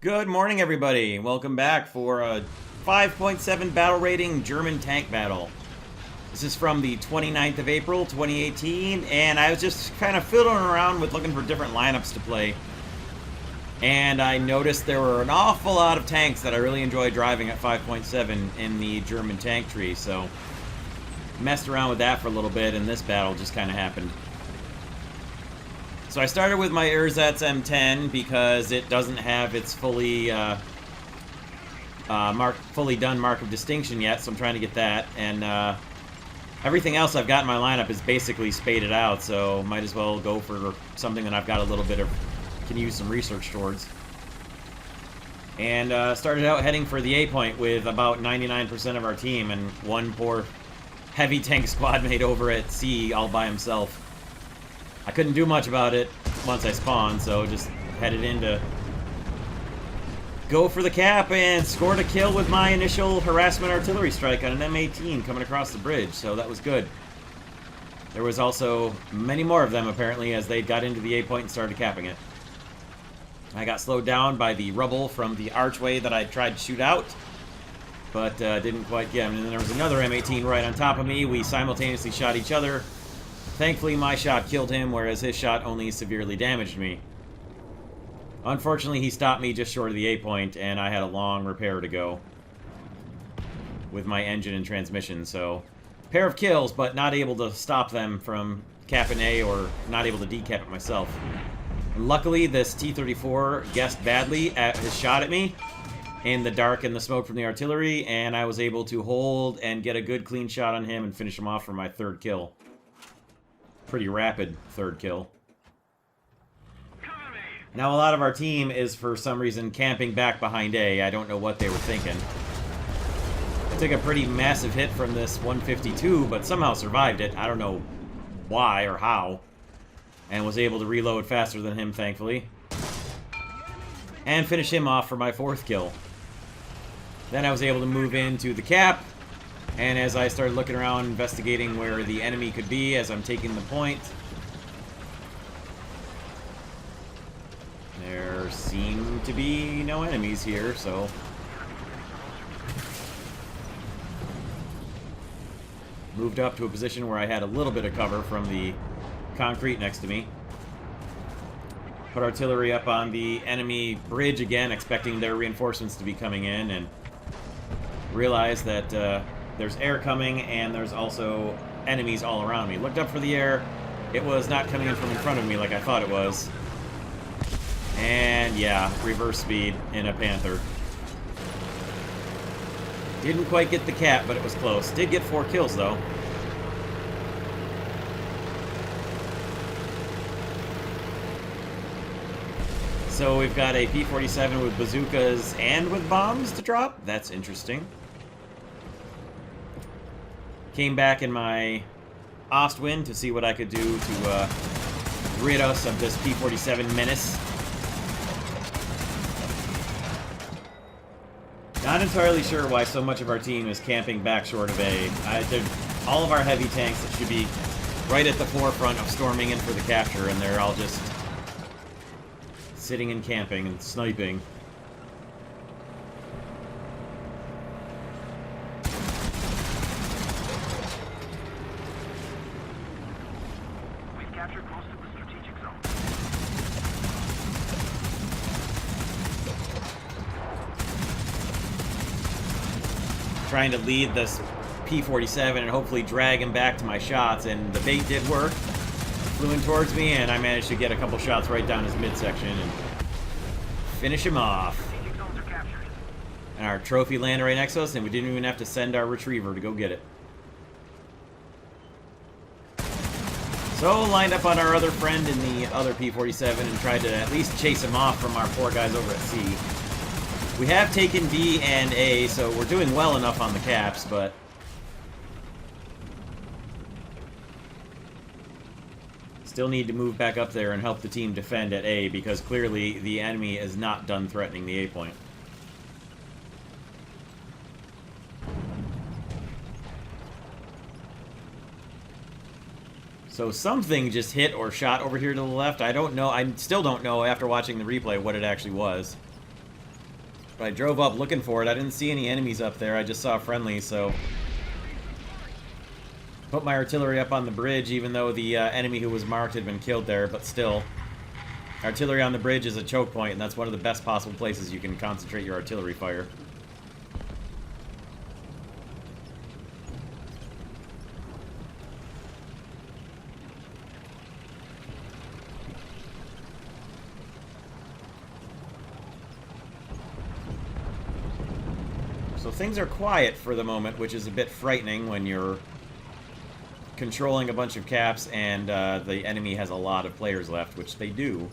Good morning, everybody. Welcome back for a 5.7 battle rating German tank battle. This is from the 29th of April, 2018, and I was just kind of fiddling around with looking for different lineups to play. And I noticed there were an awful lot of tanks that I really enjoy driving at 5.7 in the German tank tree, so messed around with that for a little bit, and this battle just kind of happened. So I started with my Erzatz M10 because it doesn't have its fully done Mark of Distinction yet, so I'm trying to get that. And everything else I've got in my lineup is basically spaded out, so might as well go for something that I've got a little bit of, can use some research towards. And started out heading for the A point with about 99% of our team, and one poor heavy tank squad mate over at C all by himself. I couldn't do much about it once I spawned, so just headed in to go for the cap and scored a kill with my initial harassment artillery strike on an M18 coming across the bridge, so that was good. There was also many more of them, apparently, as they got into the A point and started capping it. I got slowed down by the rubble from the archway that I tried to shoot out, but didn't quite get him. And then there was another M18 right on top of me. We simultaneously shot each other. Thankfully, my shot killed him, whereas his shot only severely damaged me. Unfortunately, he stopped me just short of the A point, and I had a long repair to go with my engine and transmission, so pair of kills, but not able to stop them from capping A or not able to decap it myself. And luckily, this T-34 guessed badly at his shot at me in the dark and the smoke from the artillery, and I was able to hold and get a good clean shot on him and finish him off for my third kill. Pretty rapid third kill. Now a lot of our team is for some reason camping back behind A. I don't know what they were thinking. I took a pretty massive hit from this 152, but somehow survived it. I don't know why or how. And was able to reload faster than him, thankfully. And finish him off for my fourth kill. Then I was able to move into the cap. And as I started looking around, investigating where the enemy could be as I'm taking the point, there seem to be no enemies here, so moved up to a position where I had a little bit of cover from the concrete next to me. Put artillery up on the enemy bridge again, expecting their reinforcements to be coming in, and realized that there's air coming, and there's also enemies all around me. Looked up for the air. It was not coming in from in front of me like I thought it was. And yeah, reverse speed in a Panther. Didn't quite get the cap, but it was close. Did get 4 kills, though. So we've got a P-47 with bazookas and with bombs to drop. That's interesting. Came back in my Ostwind to see what I could do to rid us of this P-47 menace. Not entirely sure why so much of our team is camping back short of A. All of our heavy tanks that should be right at the forefront of storming in for the capture, and they're all just sitting and camping and sniping. Trying to lead this P-47 and hopefully drag him back to my shots, and the bait did work. Flew in towards me, and I managed to get a couple shots right down his midsection and finish him off. And our trophy landed right next to us, and we didn't even have to send our retriever to go get it. So, lined up on our other friend in the other P-47 and tried to at least chase him off from our poor guys over at C. We have taken B and A, so we're doing well enough on the caps, but still need to move back up there and help the team defend at A, because clearly the enemy is not done threatening the A point. So something just hit or shot over here to the left. I don't know. I still don't know after watching the replay what it actually was. But I drove up looking for it. I didn't see any enemies up there. I just saw friendlies, so... Put my artillery up on the bridge, even though the enemy who was marked had been killed there, but still. Artillery on the bridge is a choke point, and that's one of the best possible places you can concentrate your artillery fire. So things are quiet for the moment, which is a bit frightening when you're controlling a bunch of caps and the enemy has a lot of players left, which they do.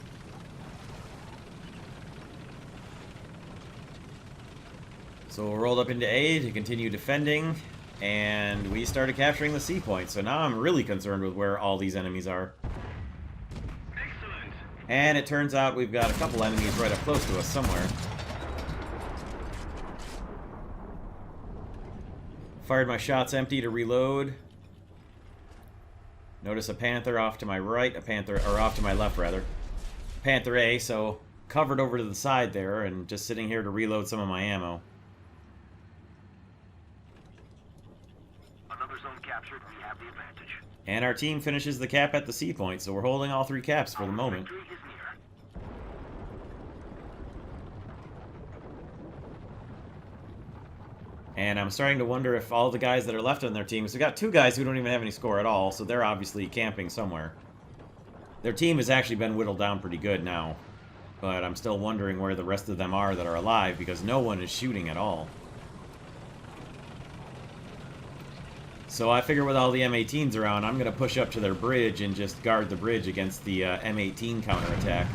So we'll roll up into A to continue defending, and we started capturing the C point. So now I'm really concerned with where all these enemies are. Excellent. And it turns out we've got a couple enemies right up close to us somewhere. Fired my shots empty to reload. Notice a Panther off to my right, or off to my left rather. Panther A, so covered over to the side there and just sitting here to reload some of my ammo. Another zone captured. We have the advantage. And our team finishes the cap at the C point, so we're holding all 3 caps for the moment. Victory is near. And I'm starting to wonder if all the guys that are left on their team... So we've got 2 guys who don't even have any score at all, so they're obviously camping somewhere. Their team has actually been whittled down pretty good now. But I'm still wondering where the rest of them are that are alive, because no one is shooting at all. So I figure with all the M18s around, I'm going to push up to their bridge and just guard the bridge against the M18 counterattack.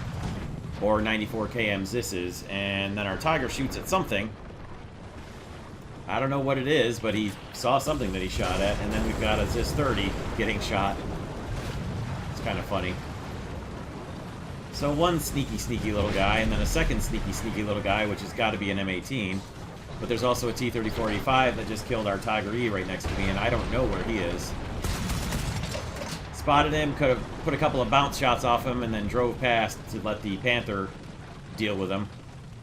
Or 94KM Zisses, and then our Tiger shoots at something. I don't know what it is, but he saw something that he shot at, and then we've got a Zis 30 getting shot. It's kind of funny. So one sneaky little guy, and then a second sneaky little guy, which has got to be an M18. But there's also a T-3485 that just killed our Tiger E right next to me, and I don't know where he is. Spotted him, could have put a couple of bounce shots off him, and then drove past to let the Panther deal with him.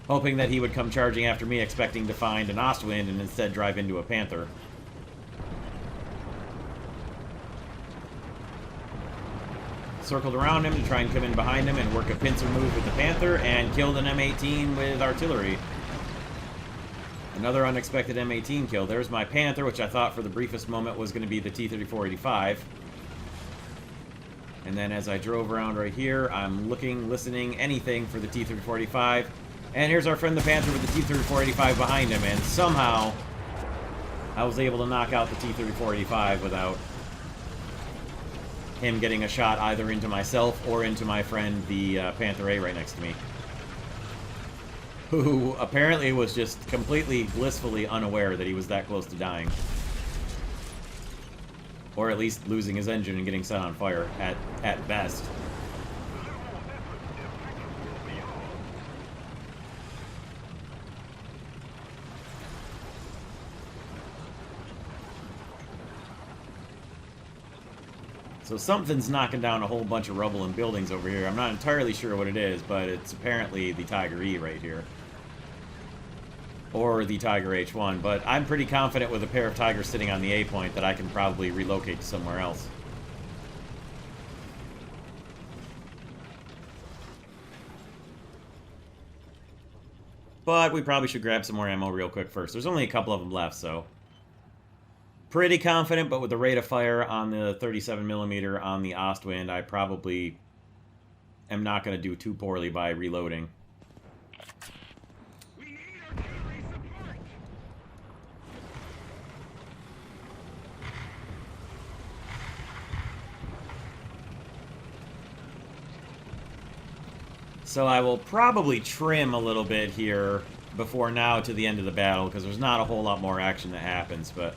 Hoping that he would come charging after me, expecting to find an Ostwind and instead drive into a Panther. Circled around him to try and come in behind him and work a pincer move with the Panther, and killed an M18 with artillery. Another unexpected M18 kill. There's my Panther, which I thought for the briefest moment was going to be the T-3485. And then as I drove around right here, I'm looking, listening, anything for the T-3485. And here's our friend the Panther with the T-3485 behind him, and somehow I was able to knock out the T-3485 without him getting a shot either into myself or into my friend the Panther A right next to me. Who apparently was just completely blissfully unaware that he was that close to dying. Or at least losing his engine and getting set on fire, at best. So something's knocking down a whole bunch of rubble and buildings over here. I'm not entirely sure what it is, but it's apparently the Tiger E right here. Or the Tiger H1, but I'm pretty confident with a pair of Tigers sitting on the A point that I can probably relocate to somewhere else. But we probably should grab some more ammo real quick first. There's only a couple of them left, so... Pretty confident, but with the rate of fire on the 37mm on the Ostwind, I probably am not going to do too poorly by reloading. We need artillery support. So I will probably trim a little bit here before now to the end of the battle, because there's not a whole lot more action that happens, but...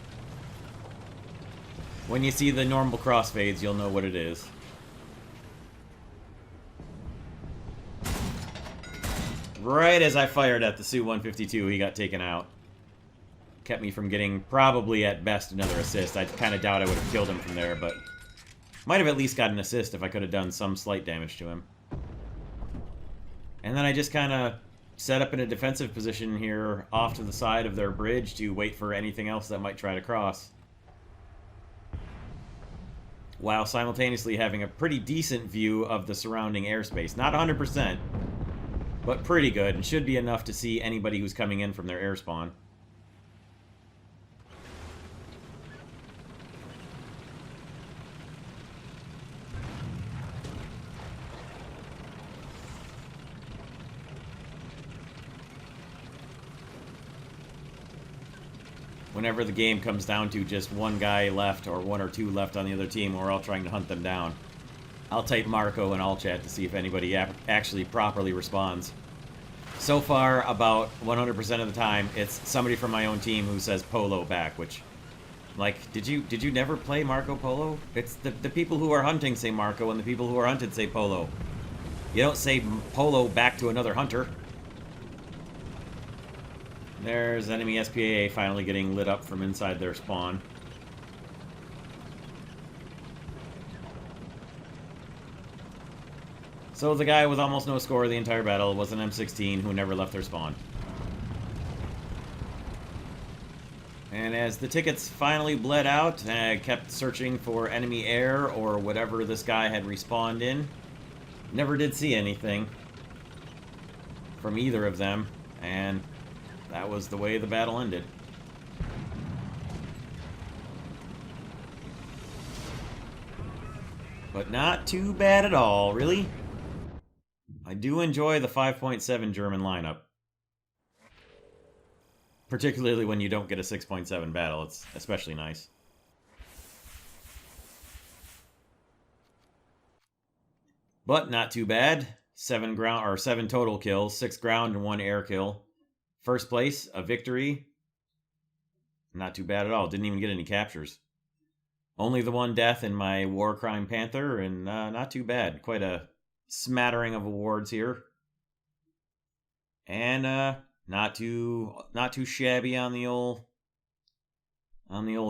When you see the normal crossfades, you'll know what it is. Right as I fired at the Su-152, he got taken out. Kept me from getting, probably at best, another assist. I kind of doubt I would have killed him from there, but... Might have at least got an assist if I could have done some slight damage to him. And then I just kind of set up in a defensive position here off to the side of their bridge to wait for anything else that might try to cross, while simultaneously having a pretty decent view of the surrounding airspace. Not 100%, but pretty good, and should be enough to see anybody who's coming in from their air spawn. Whenever the game comes down to just one guy left or one or two left on the other team, we're all trying to hunt them down, I'll type Marco in all chat to see if anybody actually properly responds. So far, about 100% of the time, it's somebody from my own team who says Polo back, which, like, did you never play Marco Polo? It's the people who are hunting say Marco, and the people who are hunted say Polo. You don't say Polo back to another hunter. There's enemy SPAA finally getting lit up from inside their spawn. So the guy with almost no score the entire battle was an M16 who never left their spawn. And as the tickets finally bled out, I kept searching for enemy air or whatever this guy had respawned in. Never did see anything from either of them, and that was the way the battle ended. But not too bad at all, really. I do enjoy the 5.7 German lineup. Particularly when you don't get a 6.7 battle, it's especially nice. But not too bad. 7 total kills, 6 ground and 1 air kill. First place, a victory. Not too bad at all. Didn't even get any captures. Only the 1 death in my War Crime Panther, and not too bad. Quite a smattering of awards here. And not too shabby on the old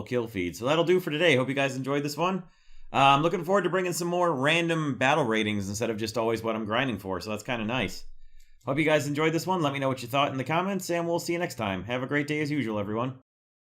kill feed. So that'll do for today. Hope you guys enjoyed this one. I'm looking forward to bringing some more random battle ratings instead of just always what I'm grinding for, so that's kind of nice. Hope you guys enjoyed this one. Let me know what you thought in the comments, and we'll see you next time. Have a great day as usual, everyone.